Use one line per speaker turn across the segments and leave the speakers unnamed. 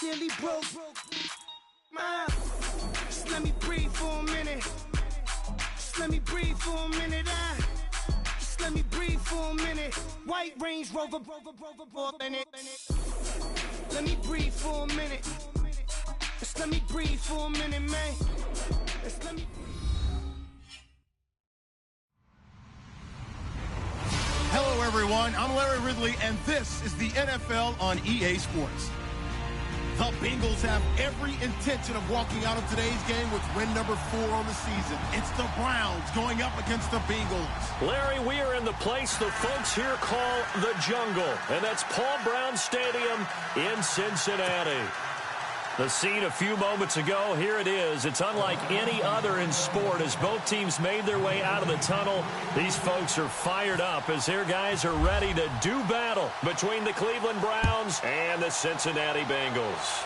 Nearly broke. Just let me breathe for a minute. Just let me breathe for a minute. Just let me breathe for a minute. White Range Rover, let me breathe for a minute. Just let me breathe for a minute, man. Just let me.
Hello, everyone. I'm Larry Ridley, and this is the NFL on EA Sports. The Bengals have every intention of walking out of today's game with win number 4 on the season. It's the Browns going up against the Bengals.
Larry, we are in the place the folks here call the jungle, and that's Paul Brown Stadium in Cincinnati. The scene a few moments ago, here it is. It's unlike any other in sport as both teams made their way out of the tunnel. These folks are fired up as their guys are ready to do battle between the Cleveland Browns and the Cincinnati Bengals.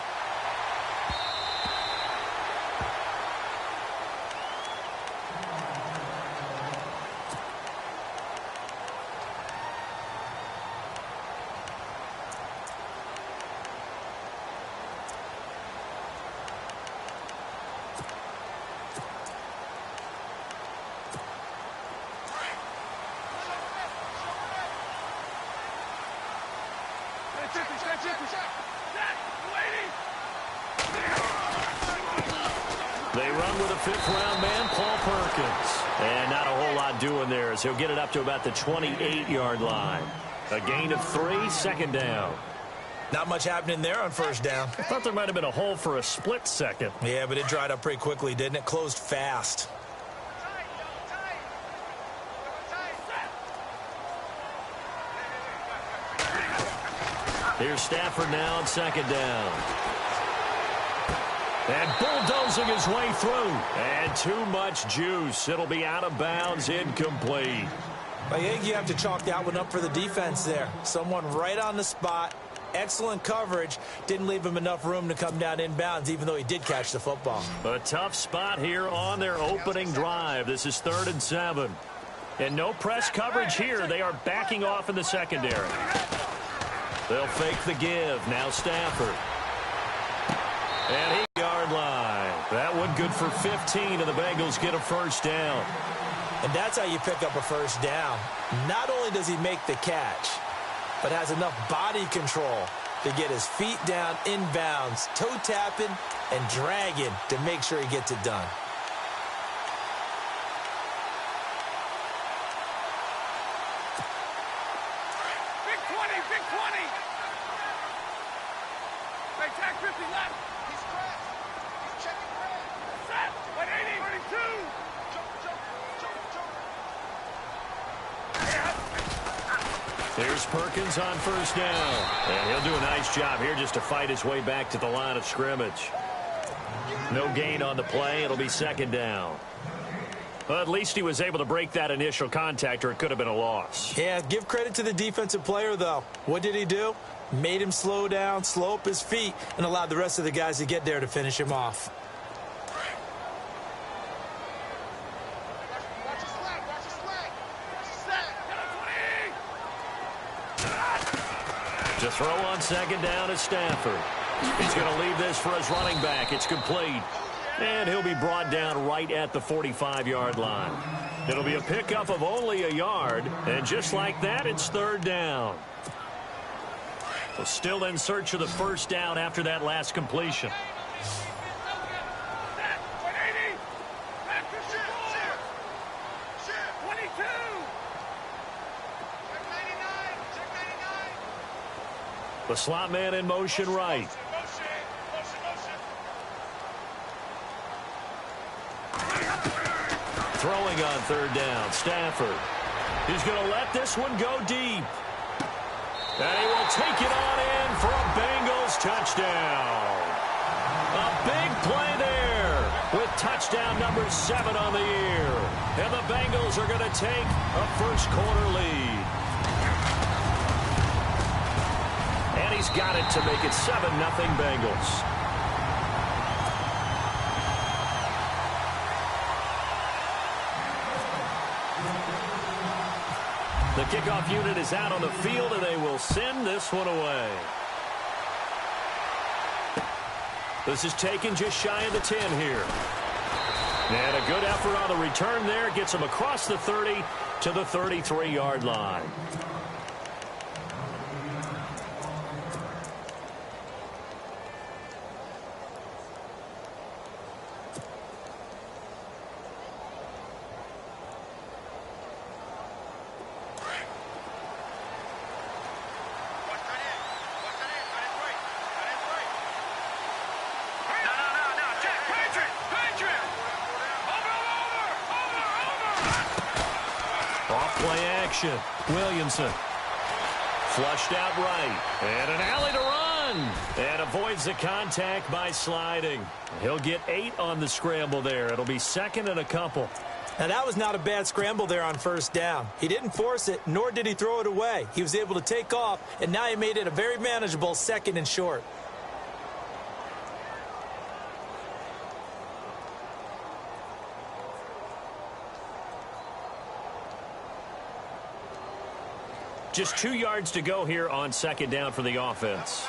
They run with a fifth-round man, Paul Perkins. And not a whole lot doing there as he'll get it up to about the 28-yard line. A gain of 3, second down.
Not much happening there on first down.
I thought there might have been a hole for a split second.
Yeah, but it dried up pretty quickly, didn't it? Closed fast.
Here's Stafford now on second down. And bulldozing his way through. And too much juice. It'll be out of bounds, incomplete.
I think you have to chalk that one up for the defense there. Someone right on the spot. Excellent coverage. Didn't leave him enough room to come down inbounds, even though he did catch the football.
A tough spot here on their opening drive. This is 3rd and 7. And no press coverage here. They are backing off in the secondary. They'll fake the give. Now Stafford. And he yard line. That one good for 15, and the Bengals get a first down.
And that's how you pick up a first down. Not only does he make the catch, but has enough body control to get his feet down inbounds, toe tapping and dragging to make sure he gets it done.
Big 20, big 20. Hey, tag 50 left. He's crashed. He's checking crash. Set. 180. 32. Jump.
There's Perkins on first down. And he'll do a nice job here just to fight his way back to the line of scrimmage. No gain on the play. It'll be second down. Well, at least he was able to break that initial contact, or it could have been a loss.
Yeah, give credit to the defensive player, though. What did he do? Made him slow down, slow up his feet, and allowed the rest of the guys to get there to finish him off.
To throw on second down is Stafford. He's going to leave this for his running back. It's complete. And he'll be brought down right at the 45-yard line. It'll be a pickup of only a yard. And just like that, it's third down. So still in search of the first down after that last completion. The slot man in motion right. Throwing on third down, Stafford. He's going to let this one go deep. And he will take it on in for a Bengals touchdown. A big play there with touchdown number 7 on the year. And the Bengals are going to take a first quarter lead. And he's got it to make it 7-0 Bengals. The kickoff unit is out on the field, and they will send this one away. This is taken just shy of the 10 here. And a good effort on the return there. Gets him across the 30 to the 33-yard line. Off-play action. Williamson. Flushed out right. And an alley to run. And avoids the contact by sliding. He'll get 8 on the scramble there. It'll be second and a couple.
Now, that was not a bad scramble there on first down. He didn't force it, nor did he throw it away. He was able to take off, and now he made it a very manageable second and short.
Just 2 yards to go here on second down for the offense.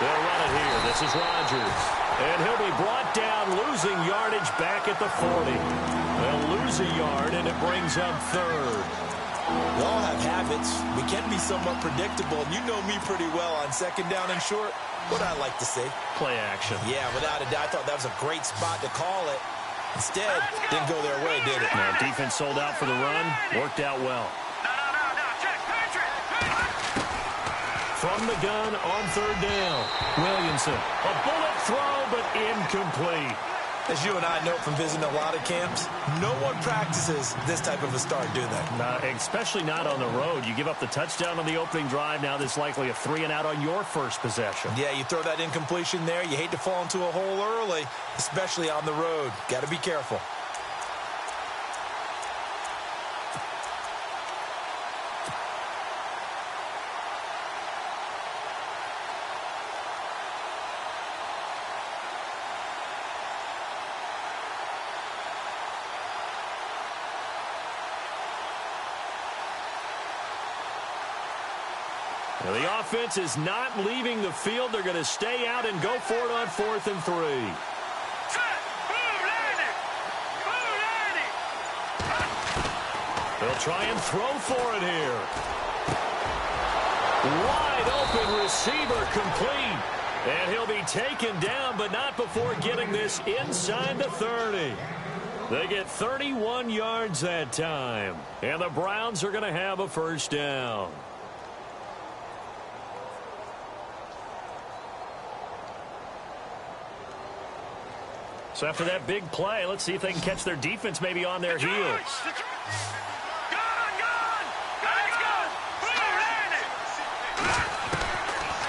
They'll run it here. This is Rodgers. And he'll be brought down, losing yardage back at the 40. They'll lose a yard, and it brings up third.
We all have habits. We can be somewhat predictable. You know me pretty well on second down and short. What I like to see.
Play action.
Yeah, without a doubt. I thought that was a great spot to call it. Instead, didn't go their way, did it?
No, defense sold out for the run. Worked out well. From the gun on third down. Williamson. A bullet throw, but incomplete.
As you and I know from visiting a lot of camps, no one practices this type of a start, do they?
Especially not on the road. You give up the touchdown on the opening drive. Now there's likely a 3-and-out on your first possession.
Yeah, you throw that incompletion there. You hate to fall into a hole early, especially on the road. Got to be careful.
Now, the offense is not leaving the field. They're going to stay out and go for it on 4th and 3. They'll try and throw for it here. Wide open receiver complete. And he'll be taken down, but not before getting this inside the 30. They get 31 yards that time. And the Browns are going to have a first down. So after that big play, let's see if they can catch their defense maybe on their heels.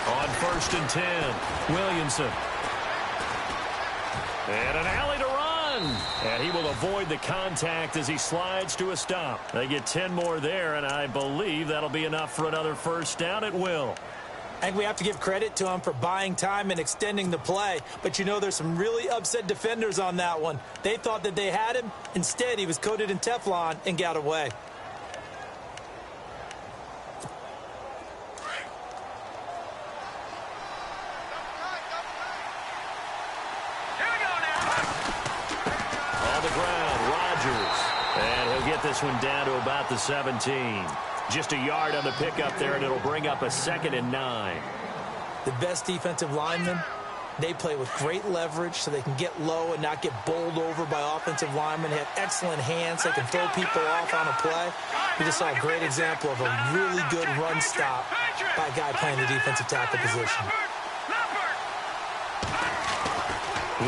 On 1st and 10, Williamson. And an alley to run. And he will avoid the contact as he slides to a stop. They get 10 more there, and I believe that'll be enough for another first down. It will.
I think we have to give credit to him for buying time and extending the play. But, you know, there's some really upset defenders on that one. They thought that they had him. Instead, he was coated in Teflon and got away.
On the ground, Rodgers. And he'll get this one down to about the 17. Just a yard on the pickup there, and it'll bring up a 2nd and 9.
The best defensive linemen, they play with great leverage so they can get low and not get bowled over by offensive linemen. They have excellent hands. They can throw people off on a play. We just saw a great example of a really good run stop by a guy playing the defensive tackle position.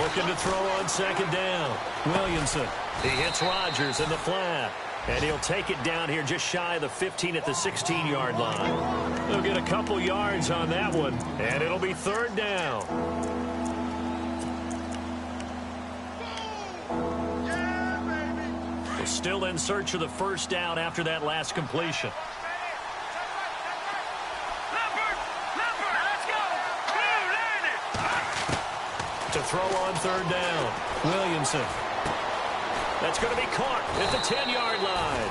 Looking to throw on 2nd down. Williamson. He hits Rodgers in the flat. And he'll take it down here just shy of the 15 at the 16-yard line. They'll get a couple yards on that one, and it'll be 3rd down. We're still in search of the first down after that last completion. To throw on 3rd down, Williamson. That's going to be caught at the 10-yard line.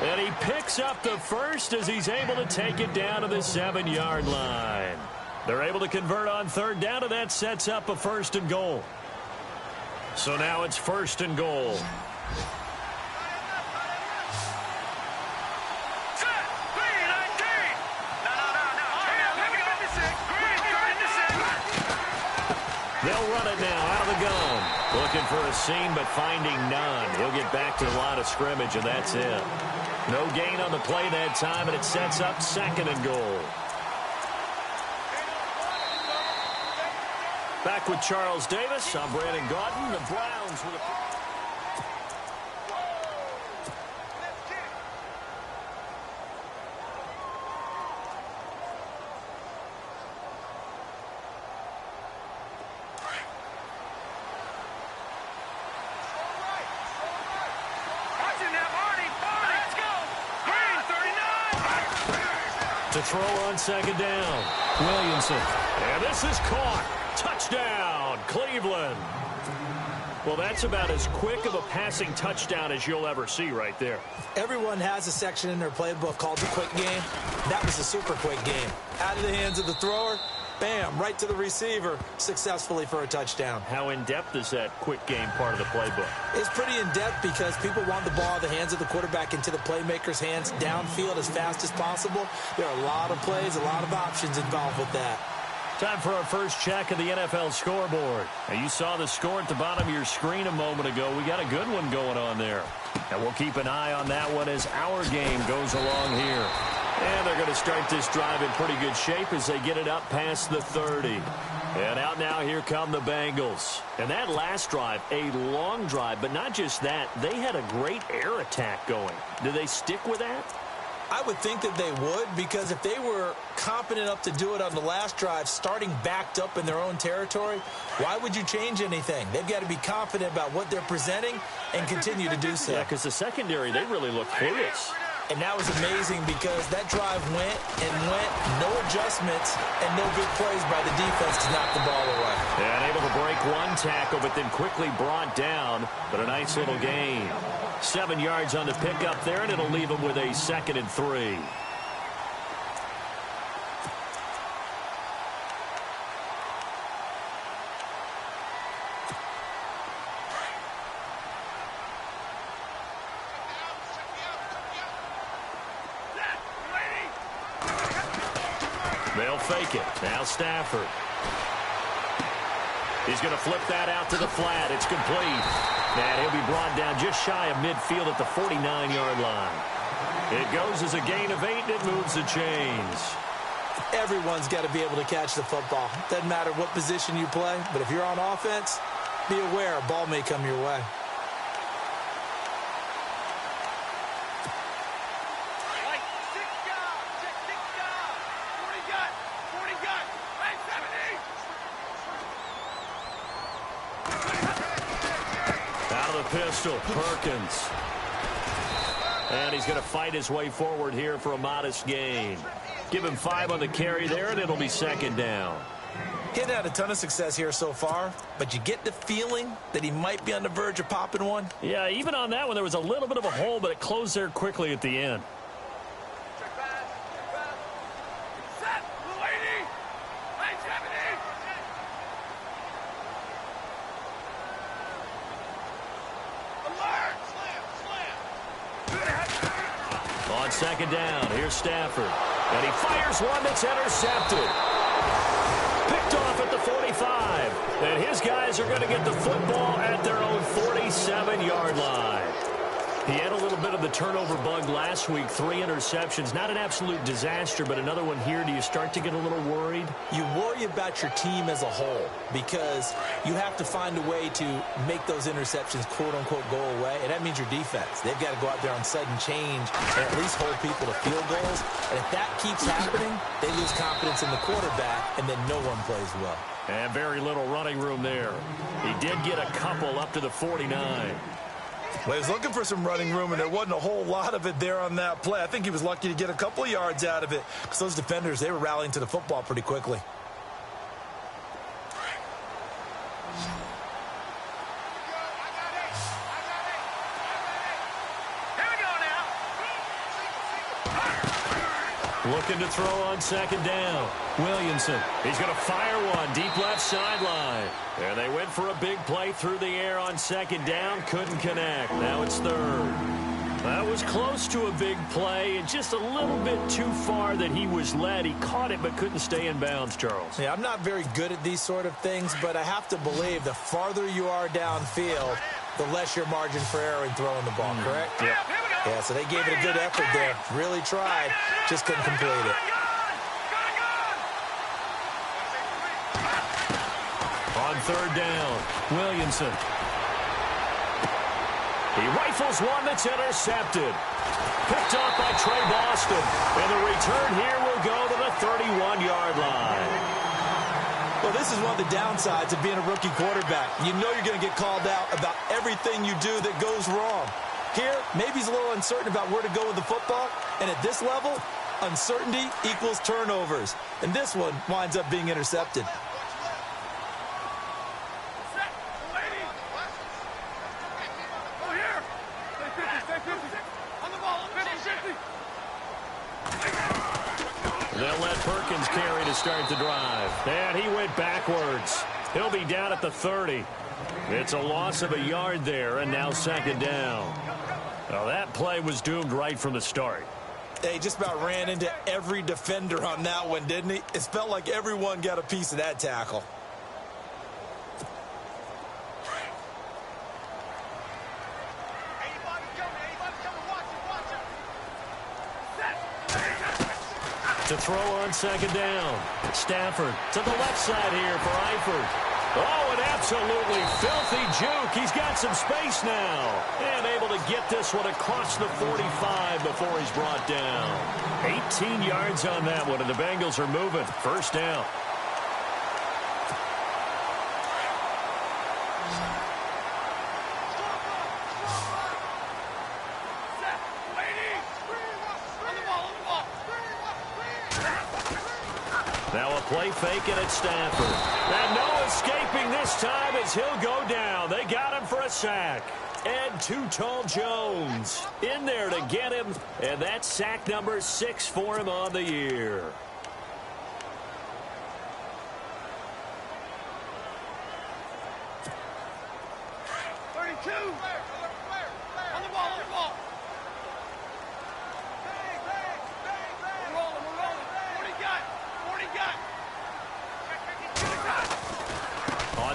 And he picks up the first as he's able to take it down to the 7-yard line. They're able to convert on third down, and that sets up a 1st and goal. So now it's 1st and goal. They'll run it now out of the gun. Looking for a seam, but finding none. He'll get back to the line of scrimmage, and that's it. No gain on the play that time, and it sets up 2nd and goal. Back with Charles Davis. I'm Brandon Gaudin. The Browns with a... To throw on 2nd down. Williamson. And this is caught. Touchdown, Cleveland. Well, that's about as quick of a passing touchdown as you'll ever see right there.
Everyone has a section in their playbook called the quick game. That was a super quick game. Out of the hands of the thrower, bam, right to the receiver, successfully for a touchdown.
How in-depth is that quick game part of the playbook?
It's pretty in-depth because people want the ball in the hands of the quarterback into the playmaker's hands downfield as fast as possible. There are a lot of plays, a lot of options involved with that.
Time for our first check of the NFL scoreboard. Now, you saw the score at the bottom of your screen a moment ago. We got a good one going on there. And we'll keep an eye on that one as our game goes along here. And they're going to start this drive in pretty good shape as they get it up past the 30. And out now, here come the Bengals. And that last drive, a long drive, but not just that. They had a great air attack going. Do they stick with that?
I would think that they would, because if they were competent enough to do it on the last drive, starting backed up in their own territory, why would you change anything? They've got to be confident about what they're presenting and continue to do so.
Yeah, because the secondary, they really look clueless.
And that was amazing because that drive went and went, no adjustments, and no big plays by the defense to knock the ball away.
And able to break one tackle, but then quickly brought down, but a nice little gain. 7 yards on the pickup there, and it'll leave them with a 2nd and 3. They'll fake it. Now Stafford. He's going to flip that out to the flat. It's complete. And he'll be brought down just shy of midfield at the 49-yard line. It goes as a gain of 8, and it moves the chains.
Everyone's got to be able to catch the football. Doesn't matter what position you play, but if you're on offense, be aware a ball may come your way.
Pistol, Perkins. And he's going to fight his way forward here for a modest gain. Give him 5 on the carry there, and it'll be 2nd down.
He hasn't had a ton of success here so far, but you get the feeling that he might be on the verge of popping one.
Yeah, even on that one, there was a little bit of a hole, but it closed there quickly at the end. On 2nd down, here's Stafford. And he fires one that's intercepted. Picked off at the 45. And his guys are going to get the football at their own 47-yard line. He had a little bit of the turnover bug last week, 3 interceptions. Not an absolute disaster, but another one here. Do you start to get a little worried?
You worry about your team as a whole because you have to find a way to make those interceptions, quote-unquote, go away, and that means your defense. They've got to go out there on sudden change and at least hold people to field goals. And if that keeps happening, they lose confidence in the quarterback, and then no one plays well.
And very little running room there. He did get a couple up to the 49.
Well, he was looking for some running room, and there wasn't a whole lot of it there on that play. I think he was lucky to get a couple of yards out of it because those defenders, they were rallying to the football pretty quickly.
Here we go now.
Looking to throw on second down. Williamson. He's going to fire one deep left sideline. And they went for a big play through the air on second down. Couldn't connect. Now it's third. That was close to a big play and just a little bit too far that he was led. He caught it but couldn't stay in bounds, Charles.
Yeah, I'm not very good at these sort of things, but I have to believe the farther you are downfield, the less your margin for error in throwing the ball, correct?
Yeah.
Yeah, so they gave it a good effort there. Really tried, just couldn't complete it.
On third down, Williamson. He rifles one that's intercepted. Picked off by Trey Boston. And the return here will go to the 31-yard line.
Well, this is one of the downsides of being a rookie quarterback. You know you're going to get called out about everything you do that goes wrong. Here, maybe he's a little uncertain about where to go with the football. And at this level, uncertainty equals turnovers. And this one winds up being intercepted.
They'll let Perkins carry to start the drive. And he went backwards. He'll be down at the 30. It's a loss of a yard there, and now second down. Now that play was doomed right from the start.
He just about ran into every defender on that one, didn't he? It felt like everyone got a piece of that tackle.
To throw on second down. Stafford to the left side here for Eifert. Oh, an absolutely filthy juke. He's got some space now. And able to get this one across the 45 before he's brought down. 18 yards on that one, and the Bengals are moving. First down. Now a play fake and it's Stafford. And no escaping this time as he'll go down. They got him for a sack. And Too Tall Jones in there to get him. And that's sack number 6 for him on the year.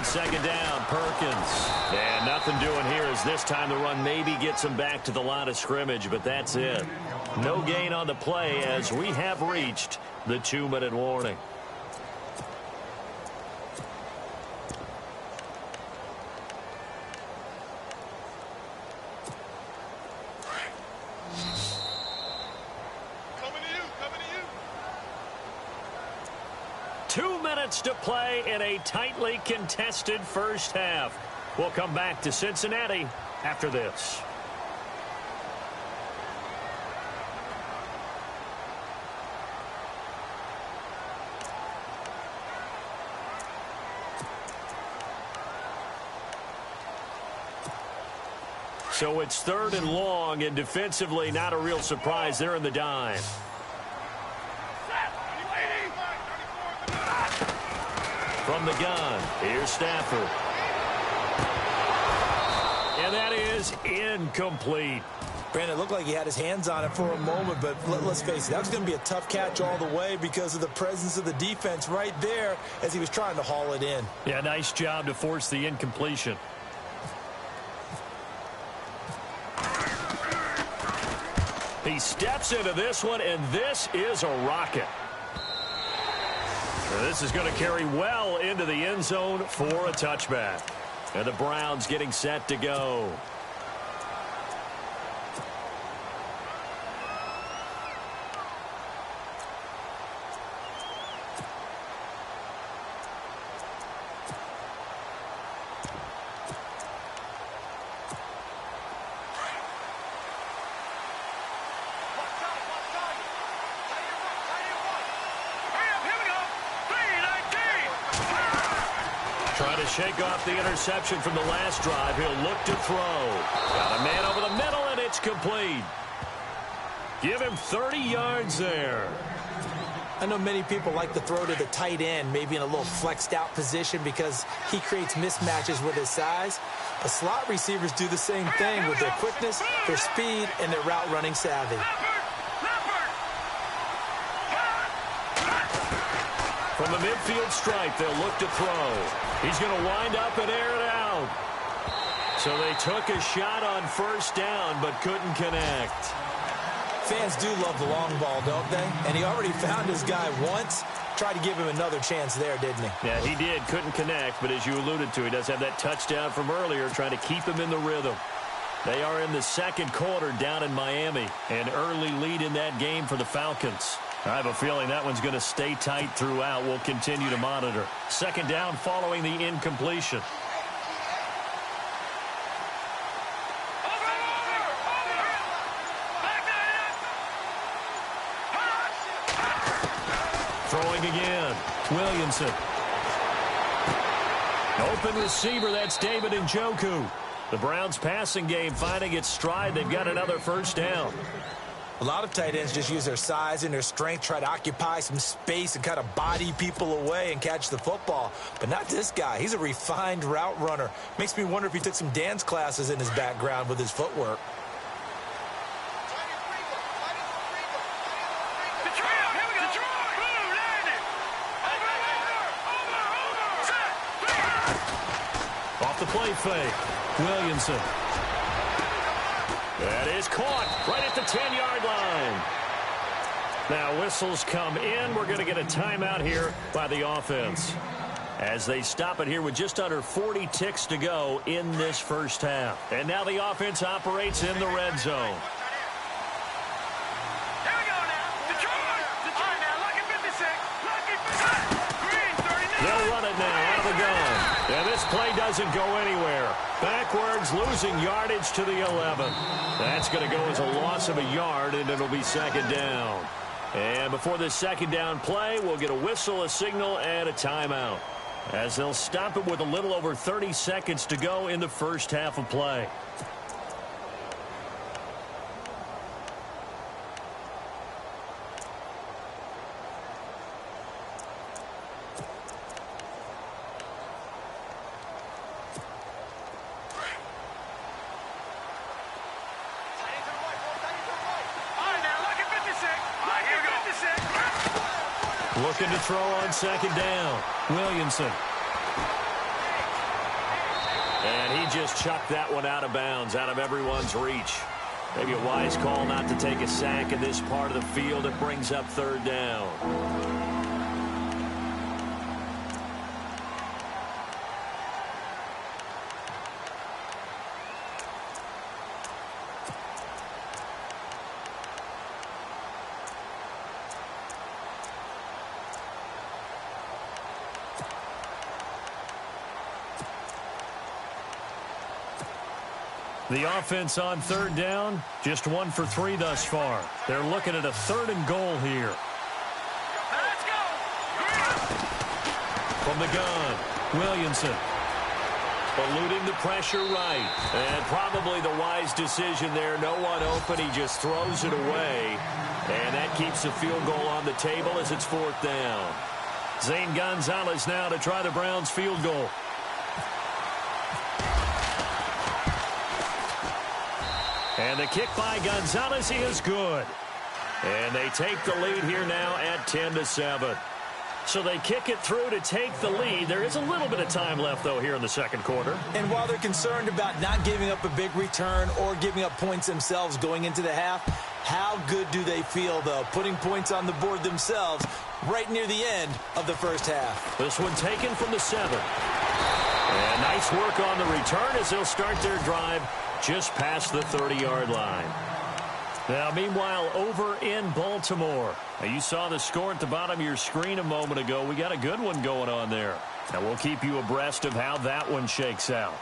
Second down, Perkins. And nothing doing here as this time the run maybe gets him back to the line of scrimmage, but that's it. No gain on the play as we have reached the 2-minute warning. To play in a tightly contested first half. We'll come back to Cincinnati after this. So it's third and long, and defensively not a real surprise. They're in the dime. From the gun, here's Stafford. And that is incomplete.
Brandon, it looked like he had his hands on it for a moment, but let's face it, that was going to be a tough catch all the way because of the presence of the defense right there as he was trying to haul it in.
Yeah, nice job to force the incompletion. He steps into this one, and this is a rocket. This is going to carry well into the end zone for a touchback. And the Browns getting set to go. Trying to shake off the interception from the last drive. He'll look to throw. Got a man over the middle, and it's complete. Give him 30 yards there.
I know many people like to throw to the tight end, maybe in a little flexed out position because he creates mismatches with his size. But slot receivers do the same thing with their quickness, their speed, and their route running savvy.
From the midfield stripe, they'll look to throw. He's going to wind up and air it out. So they took a shot on first down, but couldn't connect.
Fans do love the long ball, don't they? And he already found his guy once. Tried to give him another chance there, didn't he?
Yeah, he did. Couldn't connect, but as you alluded to, he does have that touchdown from earlier, trying to keep him in the rhythm. They are in the second quarter down in Miami. An early lead in that game for the Falcons. I have a feeling that one's going to stay tight throughout. We'll continue to monitor. Second down following the incompletion. Throwing again. Williamson. Open receiver, that's David Njoku. The Browns passing game finding its stride. They've got another first down.
A lot of tight ends just use their size and their strength, try to occupy some space and kind of body people away and catch the football. But not this guy. He's a refined route runner. Makes me wonder if he took some dance classes in his background with his footwork.
Off the play fake. Williamson. That is caught right at the 10-yard line. Now whistles come in. We're going to get a timeout here by the offense as they stop it here with just under 40 ticks to go in this first half. And now the offense operates in the red zone.
Here we go now. Detroit. All right, now, lucky 56. Lucky 56.
They'll run it now out of the gun. And this play doesn't go anywhere. Backwards, losing yardage to the 11. That's going to go as a loss of a yard, and it'll be second down. And before this second down play, we'll get a whistle, a signal, and a timeout, as they'll stop it with a little over 30 seconds to go in the first half of play. Looking to throw on second down. Williamson. And he just chucked that one out of bounds, out of everyone's reach. Maybe a wise call not to take a sack in this part of the field. It brings up third down. The offense on third down, just 1 for 3 thus far. They're looking at a 3rd and goal here.
Let's go.
From the gun, Williamson. Eluding the pressure right. And probably the wise decision there. No one open. He just throws it away. And that keeps the field goal on the table as it's 4th down. Zane Gonzalez now to try the Browns field goal. And the kick by Gonzalez is good. And they take the lead here now at 10-7. So they kick it through to take the lead. There is a little bit of time left, though, here in the second quarter.
And while they're concerned about not giving up a big return or giving up points themselves going into the half, how good do they feel, though, putting points on the board themselves right near the end of the first half?
This one taken from the 7. And nice work on the return as they'll start their drive just past the 30-yard line. Now, meanwhile, over in Baltimore, now you saw the score at the bottom of your screen a moment ago. We got a good one going on there. Now, we'll keep you abreast of how that one shakes out.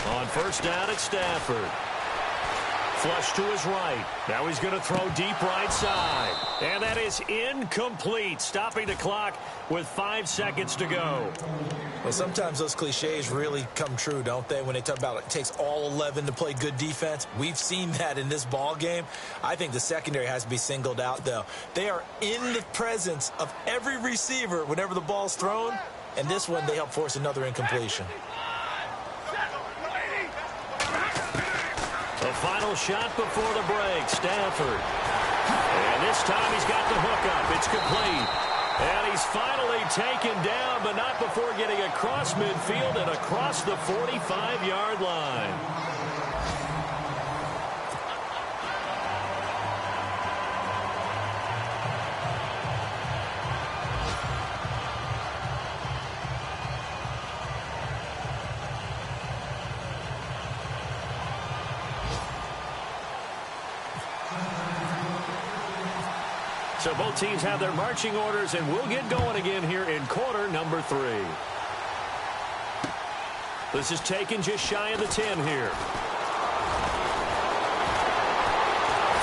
On first down at Stafford. Flush to his right. Now he's going to throw deep right side. And that is incomplete, stopping the clock with 5 seconds to go.
Well, sometimes those cliches really come true, don't they, when they talk about it takes all 11 to play good defense. We've seen that in this ball game. I think the secondary has to be singled out, though. They are in the presence of every receiver whenever the ball's thrown, and this one they help force another incompletion.
The final shot before the break, Stafford. And this time he's got the hook up. It's complete. And he's finally taken down, but not before getting across midfield and across the 45-yard line. So both teams have their marching orders, and we'll get going again here in quarter number 3. This is taken just shy of the 10 here.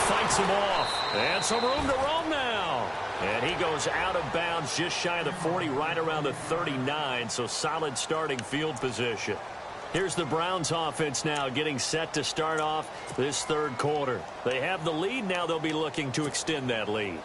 Fights him off. And some room to roam now. And he goes out of bounds just shy of the 40, right around the 39, so solid starting field position. Here's the Browns offense now getting set to start off this third quarter. They have the lead. Now they'll be looking to extend that lead.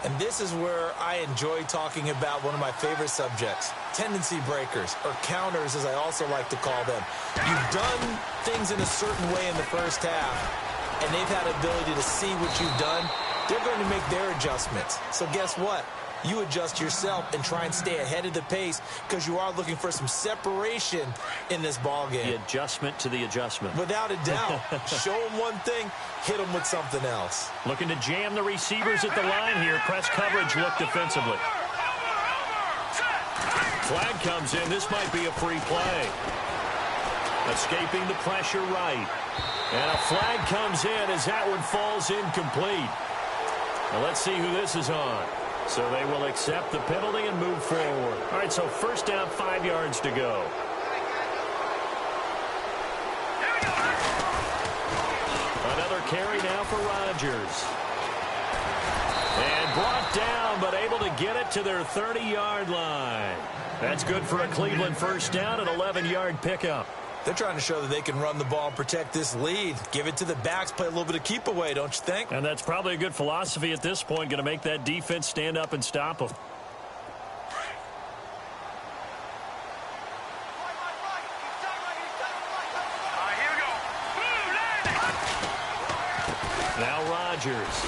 And this is where I enjoy talking about one of my favorite subjects, tendency breakers, or counters as I also like to call them. You've done things in a certain way in the first half, and they've had ability to see what you've done. They're going to make their adjustments. So guess what? You adjust yourself and try and stay ahead of the pace because you are looking for some separation in this ball game.
The adjustment to the adjustment.
Without a doubt. Show them one thing, hit them with something else.
Looking to jam the receivers at the line here. Press coverage look defensively. Flag comes in. This might be a free play. Escaping the pressure right. And a flag comes in as that one falls incomplete. Now let's see who this is on. So they will accept the penalty and move forward. All right, so first down, 5 yards to go. Another carry now for Rodgers. And brought down, but able to get it to their 30-yard line. That's good for a Cleveland first down, an 11-yard pickup.
They're trying to show that they can run the ball and protect this lead. Give it to the backs, play a little bit of keep away, don't you think?
And that's probably a good philosophy at this point, going to make that defense stand up and stop them. Now Rodgers.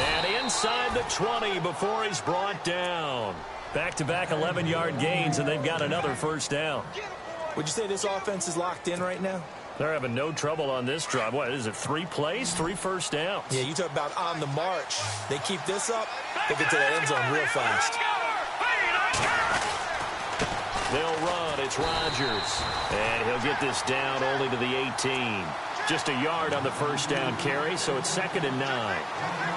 And inside the 20 before he's brought down. Back-to-back 11-yard gains, and they've got another first down.
Would you say this offense is locked in right now?
They're having no trouble on this drive. What is it, 3 plays, 3 first downs?
Yeah, you talk about on the march. They keep this up, they get to the end zone real fast.
They'll run. It's Rodgers. And he'll get this down only to the 18. Just a yard on the first down carry, so it's 2nd and 9.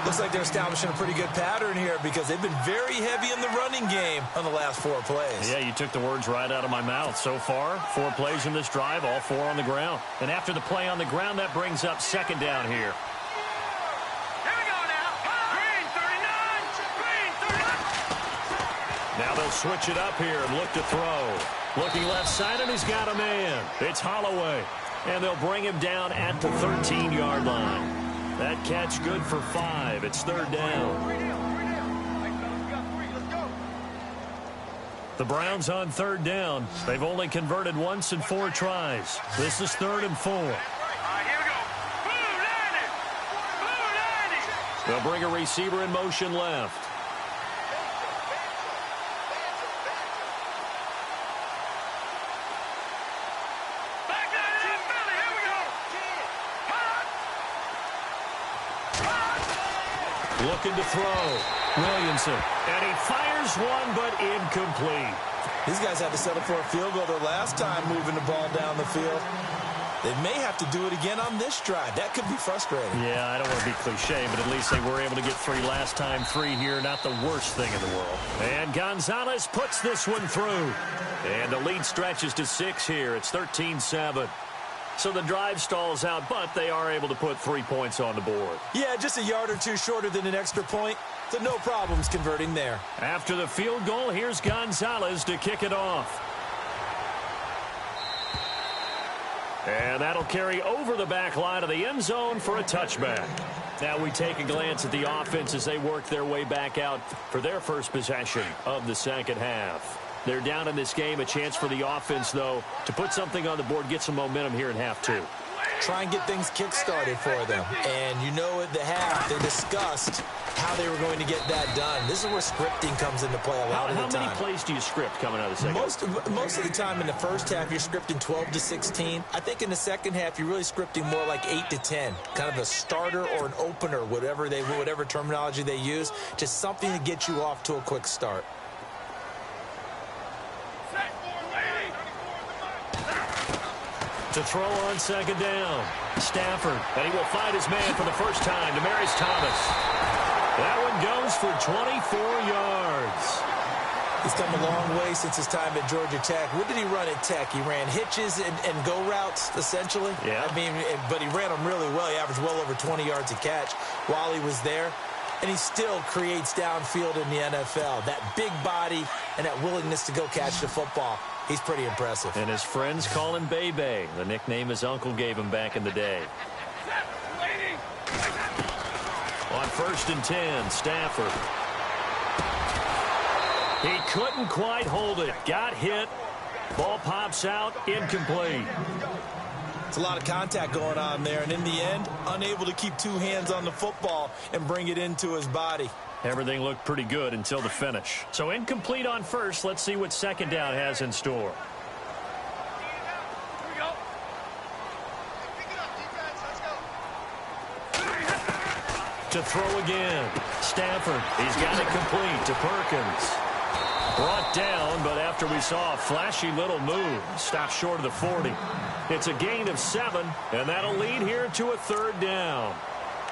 Looks like they're establishing a pretty good pattern here because they've been very heavy in the running game on the last 4 plays.
Yeah, you took the words right out of my mouth. So far, 4 plays in this drive, all 4 on the ground. And after the play on the ground, that brings up 2nd down here.
Here we go now. Green 39. Green 39.
Now they'll switch it up here and look to throw. Looking left side, and he's got a man. It's Holloway. And they'll bring him down at the 13-yard line. That catch good for 5. It's 3rd down. The Browns on 3rd down. They've only converted once in 4 tries. This is 3rd and 4.
Here we go.
They'll bring a receiver in motion left. Looking to throw. Williamson. And he fires one, but incomplete.
These guys had to settle for a field goal their last time moving the ball down the field. They may have to do it again on this drive. That could be frustrating.
Yeah, I don't want to be cliche, but at least they were able to get 3 last time. 3 here, not the worst thing in the world. And Gonzalez puts this one through. And the lead stretches to 6 here. It's 13-7. So the drive stalls out, but they are able to put 3 points on the board.
Yeah, just a yard or two shorter than an extra point, so no problems converting there.
After the field goal, here's Gonzalez to kick it off. And that'll carry over the back line of the end zone for a touchback. Now we take a glance at the offense as they work their way back out for their first possession of the second half. They're down in this game. A chance for the offense, though, to put something on the board, get some momentum here in half two.
Try and get things kick-started for them. And you know at the half, they discussed how they were going to get that done. This is where scripting comes into play a lot of the time.
How many plays do you script coming out of the second half?
Most of the time in the first half, you're scripting 12 to 16. I think in the second half, you're really scripting more like 8 to 10. Kind of a starter or an opener, whatever terminology they use. Just something to get you off to a quick start.
To throw on second down. Stafford, and he will find his man for the first time. Demaryius Thomas. That one goes for 24 yards.
He's come a long way since his time at Georgia Tech. What did he run at Tech? He ran hitches and go routes, essentially.
Yeah.
I mean, but he ran them really well. He averaged well over 20 yards a catch while he was there. And he still creates downfield in the NFL. That big body and that willingness to go catch the football. He's pretty impressive.
And his friends call him Bebe, the nickname his uncle gave him back in the day. On 1st and 10, Stafford. He couldn't quite hold it. Got hit. Ball pops out. Incomplete.
It's a lot of contact going on there. And in the end, unable to keep two hands on the football and bring it into his body.
Everything looked pretty good until the finish. So incomplete on first. Let's see what second down has in store. To throw again. Stafford. He's got it complete to Perkins. Brought down, but after we saw a flashy little move, stopped short of the 40. It's a gain of 7, and that'll lead here to a 3rd down.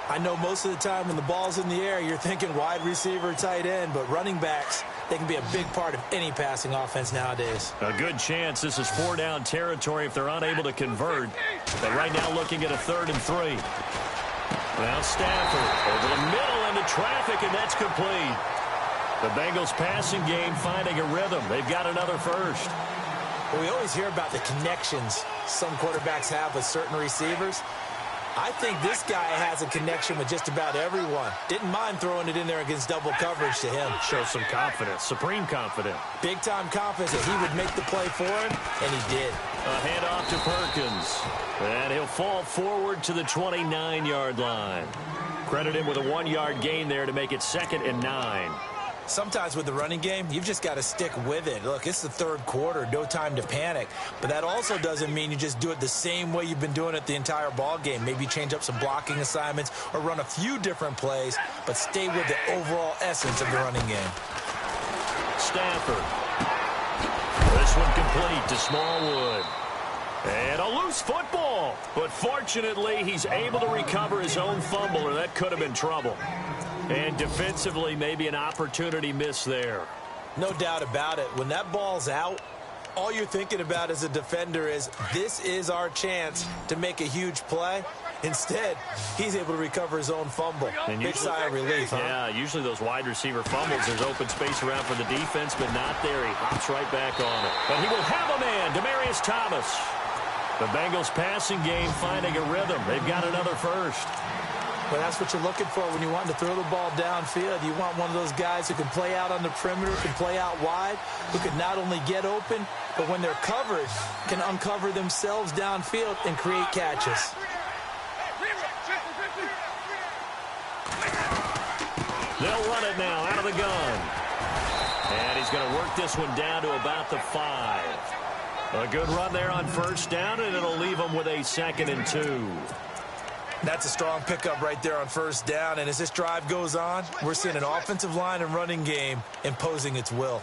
I know most of the time when the ball's in the air, you're thinking wide receiver, tight end, but running backs, they can be a big part of any passing offense nowadays.
A good chance this is 4-down territory if they're unable to convert. But right now looking at a 3rd and 3. Now Stafford over the middle into traffic, and that's complete. The Bengals passing game finding a rhythm. They've got another first.
Well, we always hear about the connections some quarterbacks have with certain receivers. I think this guy has a connection with just about everyone. Didn't mind throwing it in there against double coverage to him.
Shows some confidence, supreme confidence.
Big-time confidence that he would make the play for him, and he did.
A handoff to Perkins. And he'll fall forward to the 29-yard line. Credit him with a 1-yard gain there to make it 2nd and 9.
Sometimes with the running game, you've just got to stick with it. Look, it's the 3rd quarter, no time to panic. But that also doesn't mean you just do it the same way you've been doing it the entire ball game. Maybe change up some blocking assignments or run a few different plays, but stay with the overall essence of the running game.
Stafford. This one complete to Smallwood. And a loose football. But fortunately, he's able to recover his own fumble, or that could have been trouble. And defensively, maybe an opportunity miss there.
No doubt about it. When that ball's out, all you're thinking about as a defender is, this is our chance to make a huge play. Instead, he's able to recover his own fumble. And big sigh of relief, huh?
Yeah, usually those wide receiver fumbles, there's open space around for the defense, but not there. He hops right back on it. But he will have a man, Demaryius Thomas. The Bengals passing game finding a rhythm. They've got another first.
Well, that's what you're looking for when you want to throw the ball downfield. You want one of those guys who can play out on the perimeter, can play out wide, who can not only get open, but when they're covered, can uncover themselves downfield and create catches.
They'll run it now out of the gun. And he's going to work this one down to about the 5. A good run there on 1st down, and it'll leave them with a 2nd and 2.
That's a strong pickup right there on 1st down. And as this drive goes on, we're seeing an offensive line and running game imposing its will.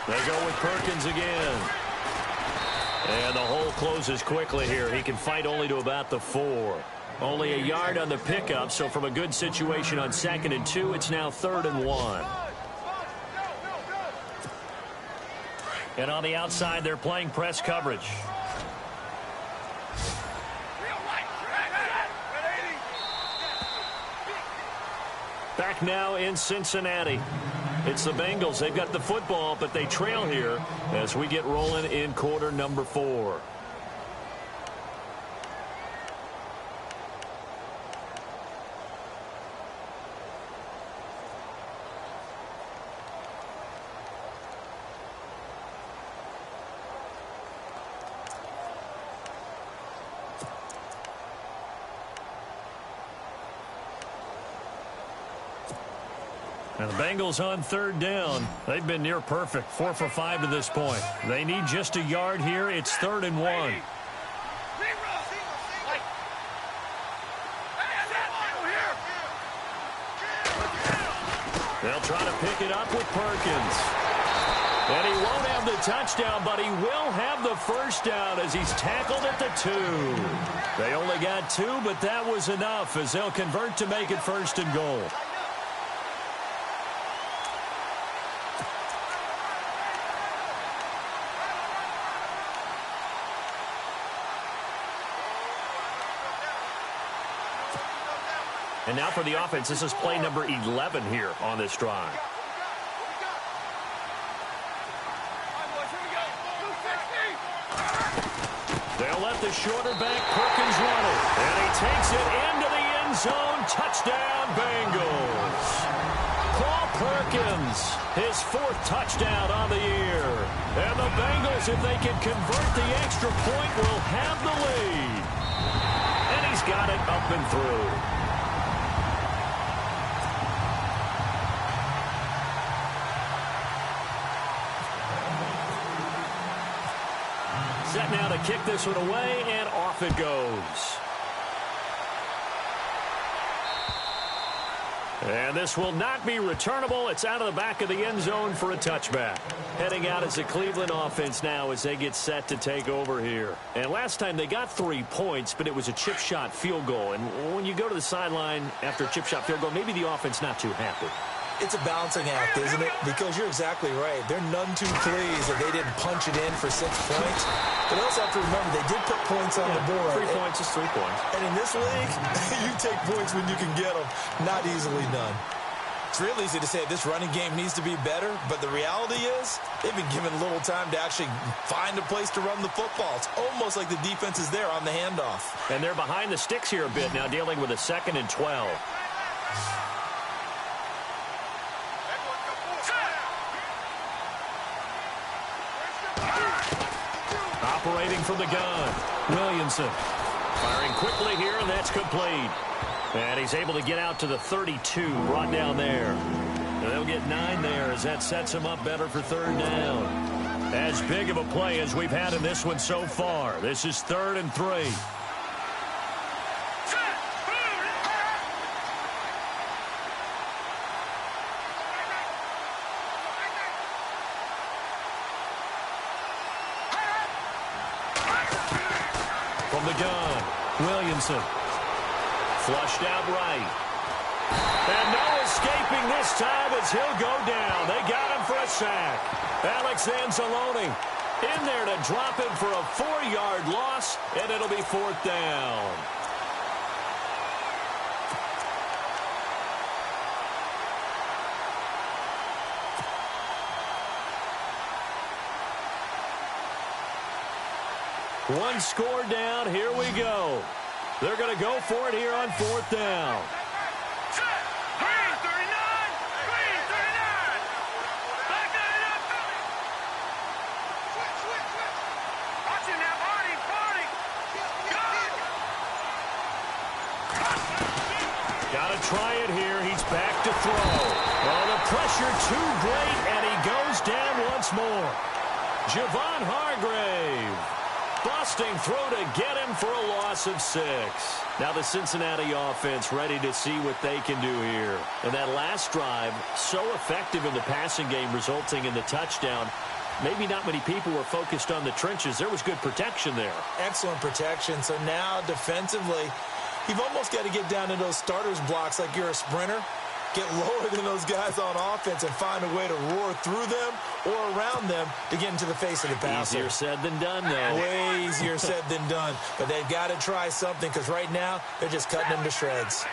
They go with Perkins again. And the hole closes quickly here. He can fight only to about the 4. Only a yard on the pickup, so from a good situation on 2nd and 2, it's now 3rd and 1. And on the outside, they're playing press coverage. Back now in Cincinnati. It's the Bengals. They've got the football, but they trail here as we get rolling in quarter number 4. And the Bengals on 3rd down. They've been near perfect, 4 for 5 to this point. They need just a yard here. It's 3rd and 1. They'll try to pick it up with Perkins. And he won't have the touchdown, but he will have the first down as he's tackled at the 2. They only got 2, but that was enough as they'll convert to make it 1st and goal. And now for the offense, this is play number 11 here on this drive. They'll let the shorter back Perkins run it. And he takes it into the end zone. Touchdown, Bengals. Paul Perkins, his 4th touchdown on the year. And the Bengals, if they can convert the extra point, will have the lead. And he's got it up and through. Set now to kick this one away, and off it goes. And this will not be returnable. It's out of the back of the end zone for a touchback. Heading out is the Cleveland offense now as they get set to take over here. And last time they got 3 points, but it was a chip shot field goal. And when you go to the sideline after a chip shot field goal, maybe the offense not too happy.
It's a balancing act, isn't it? Because you're exactly right. They're none too pleased that they didn't punch it in for 6 points. But also have to remember, they did put points on the board.
3 points is 3 points.
And in this league, you take points when you can get them. Not easily done. It's real easy to say this running game needs to be better, but the reality is they've been given little time to actually find a place to run the football. It's almost like the defense is there on the handoff.
And they're behind the sticks here a bit now, dealing with a 2nd and 12. Operating from the gun, Williamson. Firing quickly here, and that's complete. And he's able to get out to the 32, brought down there. And they'll get 9 there as that sets him up better for 3rd down. As big of a play as we've had in this one so far. This is 3rd and 3. From the gun, Williamson. Flushed out right. And no escaping this time as he'll go down. They got him for a sack. Alex Anzalone in there to drop him for a 4-yard loss, and it'll be 4th down. One score down. Here we go. They're going to go for it here on 4th down.
Green 39! Green 39! Back that up! Switch. Watching that party!
Got to try it here. He's back to throw. Oh, the pressure too great, and he goes down once more. Javon Hargrave. Busting through to get him for a loss of 6. Now the Cincinnati offense ready to see what they can do here. And that last drive, so effective in the passing game, resulting in the touchdown. maybe not many people were focused on the trenches. There was good protection there.
Excellent protection. So now defensively, you've almost got to get down to those starters blocks like you're a sprinter. Get lower than those guys on offense and find a way to roar through them or around them to get into the face of the passer.
Easier said than done, though.
Way easier said than done. But they've got to try something because right now they're just cutting them to shreds.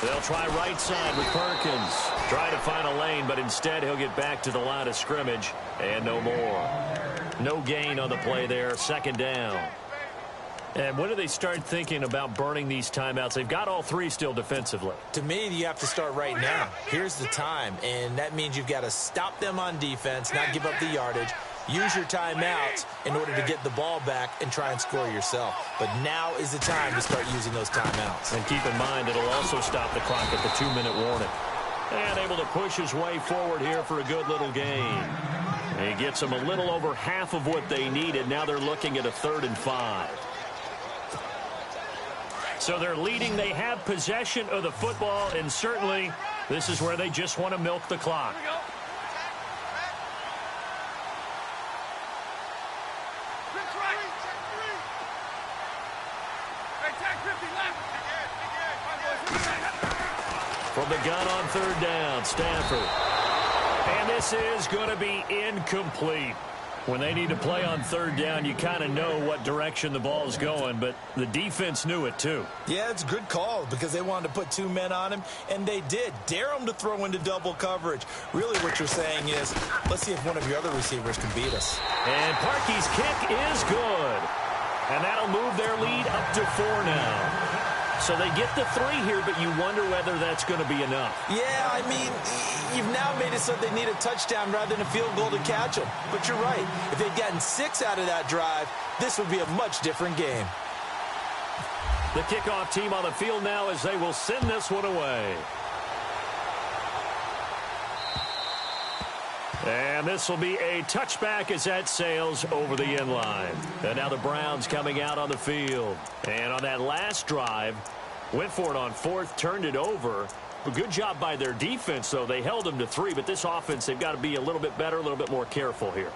They'll try right side with Perkins. Try to find a lane, but instead he'll get back to the line of scrimmage and no more. No gain on the play there. Second down. And when do they start thinking about burning these timeouts? They've got all three still defensively.
To me, you have to start right now. Here's the time, and that means you've got to stop them on defense, not give up the yardage, use your timeouts in order to get the ball back and try and score yourself. But now is the time to start using those timeouts.
And keep in mind, it'll also stop the clock at the 2-minute warning. And able to push his way forward here for a good little gain. He gets them a little over half of what they needed. Now they're looking at a 3rd and 5. So they're leading. They have possession of the football, and certainly this is where they just want to milk the clock. From the gun on 3rd down, Stanford. And this is going to be incomplete. When they need to play on 3rd down, you kind of know what direction the ball's going, but the defense knew it too.
Yeah, it's a good call because they wanted to put 2 men on him, and they did. Dare him to throw into double coverage. Really what you're saying is, let's see if one of your other receivers can beat us.
And Parkey's kick is good. And that'll move their lead up to 4 now. So they get the 3 here, but you wonder whether that's going to be enough.
Yeah, I mean, you've now made it so they need a touchdown rather than a field goal to catch them. But you're right. If they'd gotten 6 out of that drive, this would be a much different game.
The kickoff team on the field now as they will send this one away. And this will be a touchback as that sails over the end line. And now the Browns coming out on the field. And on that last drive, went for it on 4th, turned it over. A good job by their defense, though. They held them to 3, but this offense, they've got to be a little bit better, a little bit more careful here.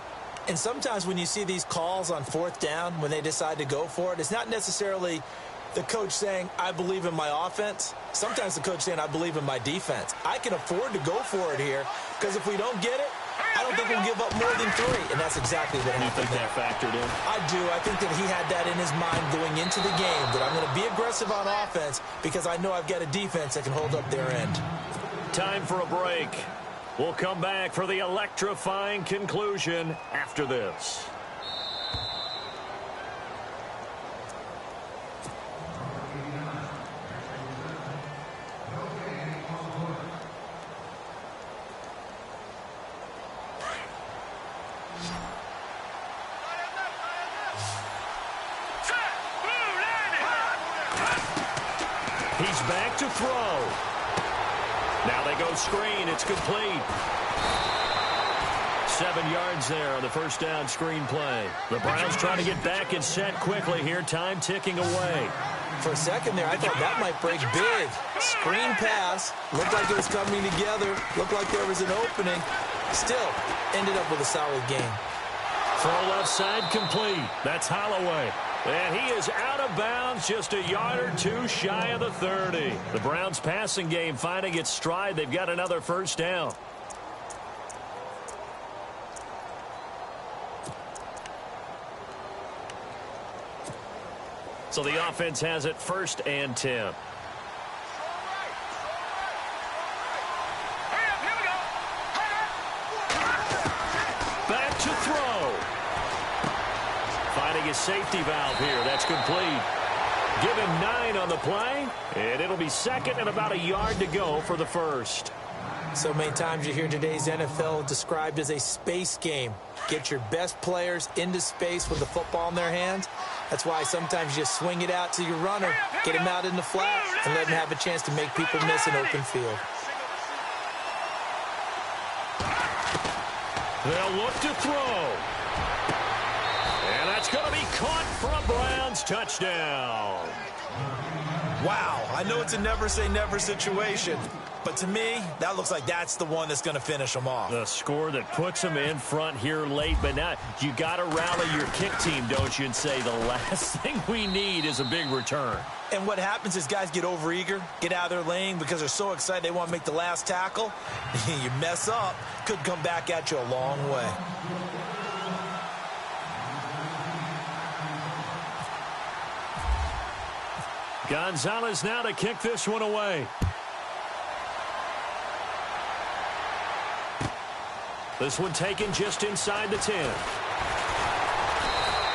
And sometimes when you see these calls on 4th down, when they decide to go for it, it's not necessarily the coach saying, I believe in my offense. Sometimes the coach saying, I believe in my defense. I can afford to go for it here because if we don't get it, I don't think we'll give up more than 3, and that's exactly what happened.
You think that factored in?
I do. I think that he had that in his mind going into the game, that I'm going to be aggressive on offense because I know I've got a defense that can hold up their end.
Time for a break. We'll come back for the electrifying conclusion after this. He's back to throw. Now they go screen. It's complete. 7 yards there on the first down screen play. The Browns trying to get back and set quickly here. Time ticking away.
For a second there, I thought that might break big. Screen pass. Looked like it was coming together. Looked like there was an opening. Still, ended up with a solid game.
Throw left side complete. That's Holloway. And he is out of bounds, just a yard or 2 shy of the 30. The Browns passing game finding its stride. They've got another first down. So the offense has it 1st and 10. Back to throw. Finding his safety valve here. That's complete. Give him 9 on the play, and it'll be 2nd and about a yard to go for the first.
So many times you hear today's NFL described as a space game. Get your best players into space with the football in their hands. That's why sometimes you just swing it out to your runner, get him out in the flat, and let him have a chance to make people miss an open field.
They'll look to throw. And that's going to be caught for a Browns touchdown.
Wow, I know it's a never-say-never situation, but to me, that looks like that's the one that's going to finish them off.
The score that puts them in front here late, but now you got to rally your kick team, don't you, and say the last thing we need is a big return.
And what happens is guys get overeager, get out of their lane because they're so excited they want to make the last tackle. You mess up, could come back at you a long way.
Gonzalez now to kick this one away. This one taken just inside the 10.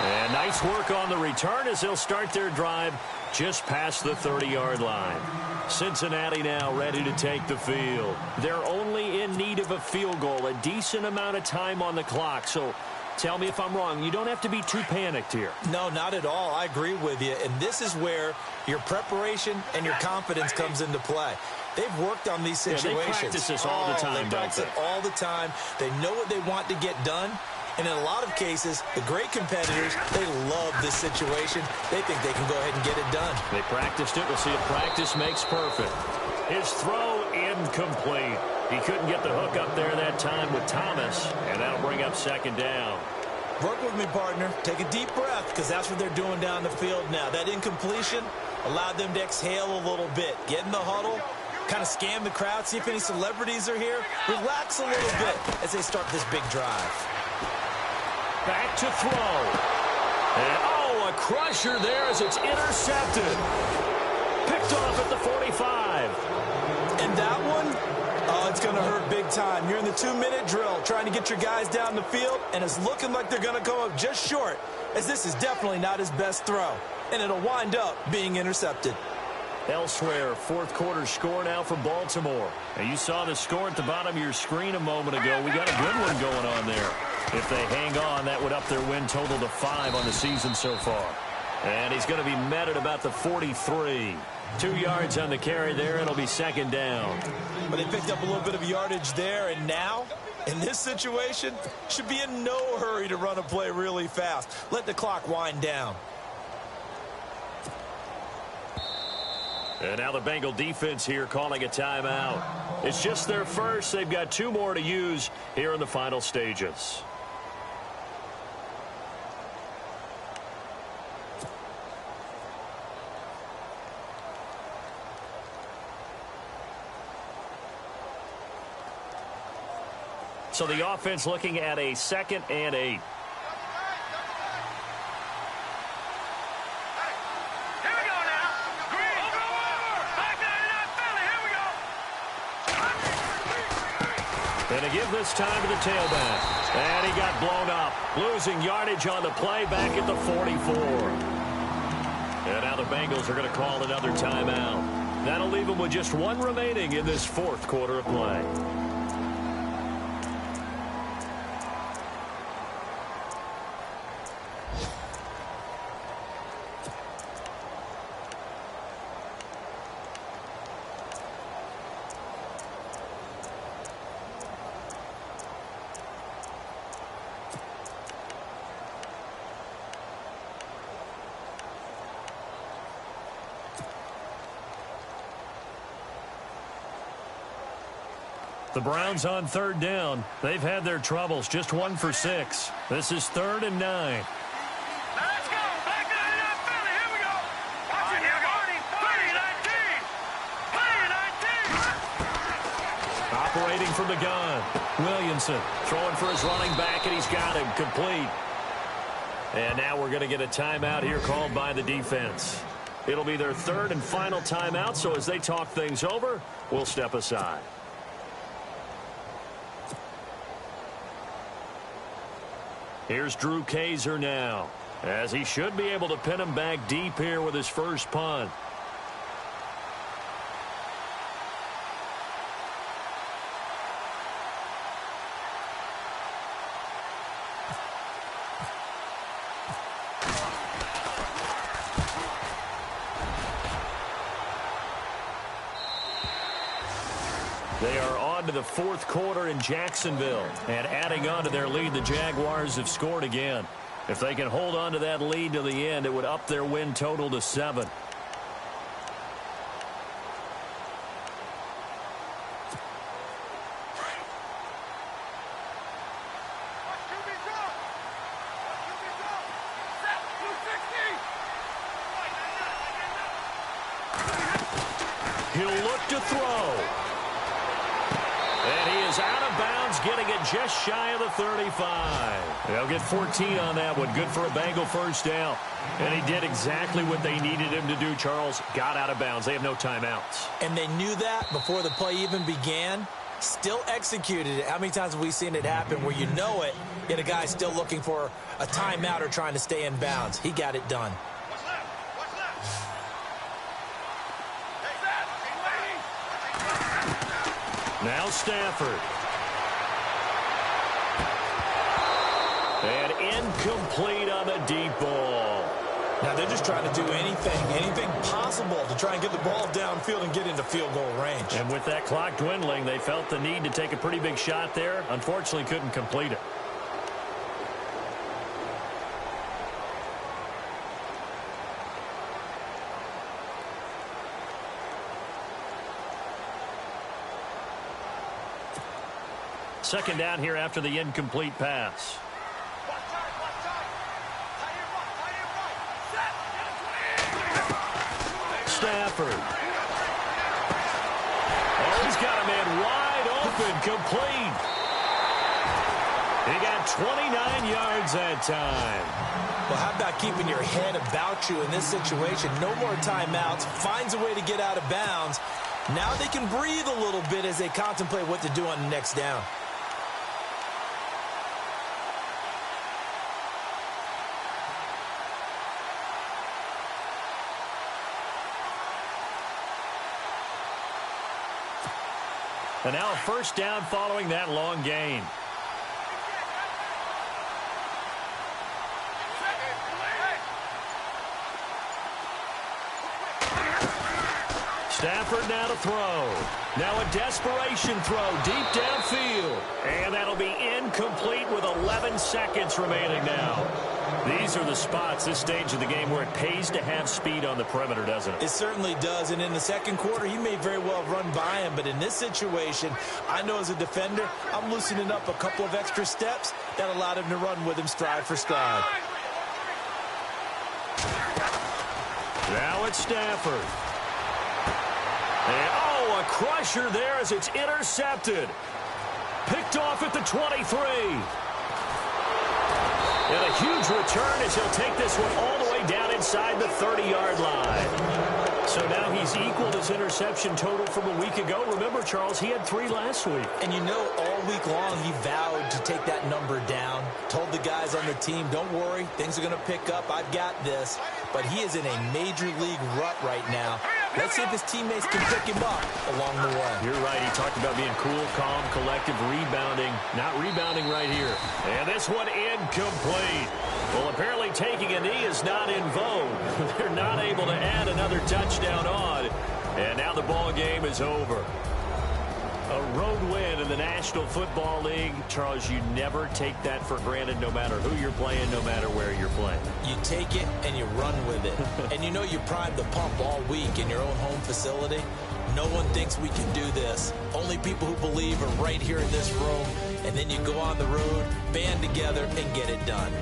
And nice work on the return as they'll start their drive just past the 30-yard line. Cincinnati now ready to take the field. They're only in need of a field goal, a decent amount of time on the clock. So tell me if I'm wrong. You don't have to be too panicked here.
No, not at all. I agree with you. And this is where your preparation and your confidence comes into play. They've worked on these situations.
Yeah, they practice this all the time,
They practice it all the time. They know what they want to get done. And in a lot of cases, the great competitors, they love this situation. They think they can go ahead and get it done.
They practiced it. We'll see if practice makes perfect. His throw incomplete. He couldn't get the hook up there that time with Thomas, and that'll bring up second down.
Work with me, partner. Take a deep breath, because that's what they're doing down the field now. That incompletion allowed them to exhale a little bit. Get in the huddle, kind of scan the crowd, see if any celebrities are here. Relax a little bit as they start this big drive.
Back to throw. And, oh, a crusher there as it's intercepted. Picked off at the 45.
And that one, oh, it's going to hurt big time. You're in the 2-minute drill trying to get your guys down the field, and it's looking like they're going to come up just short, as this is definitely not his best throw, and it'll wind up being intercepted.
Elsewhere, fourth quarter score now for Baltimore. And you saw the score at the bottom of your screen a moment ago. We got a good one going on there. If they hang on, that would up their win total to 5 on the season so far. And he's going to be met at about the 43. 2 yards on the carry there. It'll be second down.
But they picked up a little bit of yardage there, and now, in this situation, should be in no hurry to run a play really fast. Let the clock wind down.
And now the Bengal defense here calling a timeout. It's just their first. They've got 2 more to use here in the final stages. So the offense looking at a 2nd and 8. And to give this time to the tailback. And he got blown up. Losing yardage on the play back at the 44. And now the Bengals are going to call another timeout. That'll leave them with just 1 remaining in this fourth quarter of play. The Browns on 3rd down. They've had their troubles. Just 1 for 6. This is 3rd and 9.
Let's go. Back to the Philly. Here we go. Watch it here, Marty. Play 19.
Operating from the gun. Williamson throwing for his running back, and he's got him complete. And now we're going to get a timeout here called by the defense. It'll be their 3rd and final timeout, so as they talk things over, we'll step aside. Here's Drew Kaiser now, as he should be able to pin him back deep here with his first punt. They are on to the fourth quarter in Jacksonville. And adding on to their lead, the Jaguars have scored again. If they can hold on to that lead to the end, it would up their win total to 7. throw. And he is out of bounds, getting it just shy of the 35. They'll get 14 on that one. Good for a Bengal first down. And he did exactly what they needed him to do, Charles. Got out of bounds. They have no timeouts.
And they knew that before the play even began. Still executed it. How many times have we seen it happen where you know it, yet a guy's still looking for a timeout or trying to stay in bounds? He got it done.
What's left? What's left? Take that.
Now Stafford. And incomplete on the deep ball.
Now they're just trying to do anything possible to try and get the ball downfield and get into field goal range.
And with that clock dwindling, they felt the need to take a pretty big shot there. Unfortunately, couldn't complete it. Second down here after the incomplete pass. Stafford. Oh, he's got a man wide open, complete. He got 29 yards that time.
Well, how about keeping your head about you in this situation? No more timeouts. Finds a way to get out of bounds. Now they can breathe a little bit as they contemplate what to do on the next down.
And now a first down following that long gain. Stafford now to throw. Now a desperation throw deep downfield. And that'll be incomplete with 11 seconds remaining now. These are the spots, this stage of the game, where it pays to have speed on the perimeter, doesn't it?
It certainly does. And in the second quarter, he may very well have run by him. But in this situation, I know as a defender, I'm loosening up a couple of extra steps that allowed him to run with him stride for stride.
Now it's Stafford. And, oh, a crusher there as it's intercepted. Picked off at the 23. And a huge return as he'll take this one all the way down inside the 30-yard line. So now he's equaled his interception total from a week ago. Remember, Charles, he had 3 last week.
And you know, all week long he vowed to take that number down. Told the guys on the team, don't worry, things are going to pick up. I've got this. But he is in a major league rut right now. Let's see if his teammates can pick him up along the way.
You're right. He talked about being cool, calm, collective, rebounding. Not rebounding right here. And this one incomplete. Well, apparently taking a knee is not in vogue. They're not able to add another touchdown on. And now the ball game is over. A road win in the National Football League. Charles, you never take that for granted no matter who you're playing, no matter where you're playing.
You take it and you run with it. And you know you primed the pump all week in your own home facility. No one thinks we can do this. Only people who believe are right here in this room. And then you go on the road, band together, and get it done.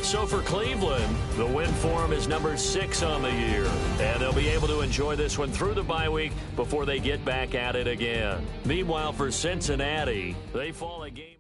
So for Cleveland, the win for them is number 6 on the year. And they'll be able to enjoy this one through the bye week before they get back at it again. Meanwhile, for Cincinnati, they fall a game.